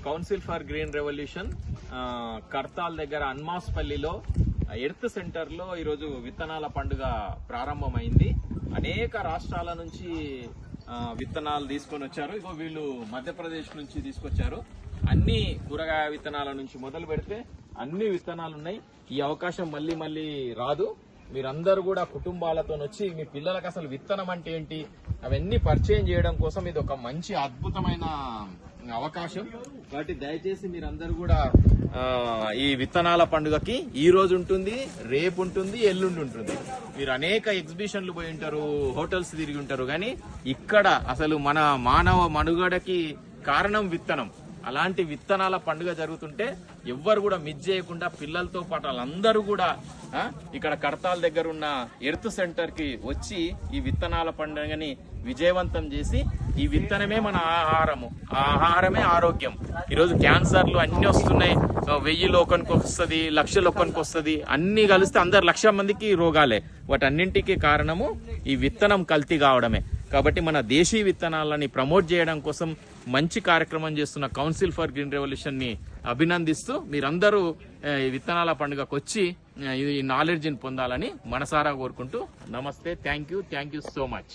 Council for green revolution Kadthal దగ్గర అన్మాస్పల్లిలో earth centre లో ఈరోజు విత్తనాల పండుగ ప్రారంభమైంది. అనేక రాష్ట్రాల నుంచి విత్తనాలు తీసుకొని వచ్చారు. ఇగో వీళ్ళు మధ్యప్రదేశ్ నుంచి తీసుకొచ్చారు. అన్ని కూరగాయ విత్తనాల నుంచి మొదలు పెడితే అన్ని విత్తనాలు ఉన్నాయి. ఈ అవకాశం మళ్ళీ మళ్ళీ రాదు. మీరందరూ కూడా కుటుంబాలతో వచ్చి మీ పిల్లలకు అసలు విత్తనం అంటే ఏంటి అవన్నీ పరిచయం చేయడం కోసం ఇది ఒక మంచి అద్భుతమైన అవకాశం. కాబట్టి దయచేసి మీరందరూ కూడా ఈ విత్తనాల పండుగకి ఈ రోజు ఉంటుంది, రేపు ఉంటుంది, ఎల్లుండి ఉంటుంది. మీరు అనేక ఎగ్జిబిషన్లు పోయి ఉంటారు, హోటల్స్ తిరిగి ఉంటారు, కానీ ఇక్కడ అసలు మన మానవ మనుగడకి కారణం విత్తనం. అలాంటి విత్తనాల పండుగ జరుగుతుంటే ఎవ్వరు కూడా మిస్ చేయకుండా పిల్లలతో పాటు వాళ్ళందరూ కూడా ఇక్కడ కర్తాల్ దగ్గర ఉన్న ఎర్త్ సెంటర్ కి వచ్చి ఈ విత్తనాల పండుగని విజయవంతం చేసి, ఈ విత్తనమే మన ఆహారము, ఆహారమే ఆరోగ్యం. ఈరోజు క్యాన్సర్లు అన్ని వస్తున్నాయి. 1000 ఒకరికి వస్తుంది, 1,00,000 ఒకరికి వస్తుంది. అన్ని కలిస్తే అందరు 1,00,000 మందికి రోగాలే. వాటన్నింటికి కారణము ఈ విత్తనం కల్తీ కావడమే. కాబట్టి మన దేశీ విత్తనాలని ప్రమోట్ చేయడం కోసం మంచి కార్యక్రమం చేస్తున్న కౌన్సిల్ ఫర్ గ్రీన్ రెవల్యూషన్ ని అభినందిస్తూ మీరందరూ ఈ విత్తనాల పండుగకు వచ్చి ఈ నాలెడ్జ్ ని పొందాలని మనసారా కోరుకుంటూ నమస్తే. Thank you so much.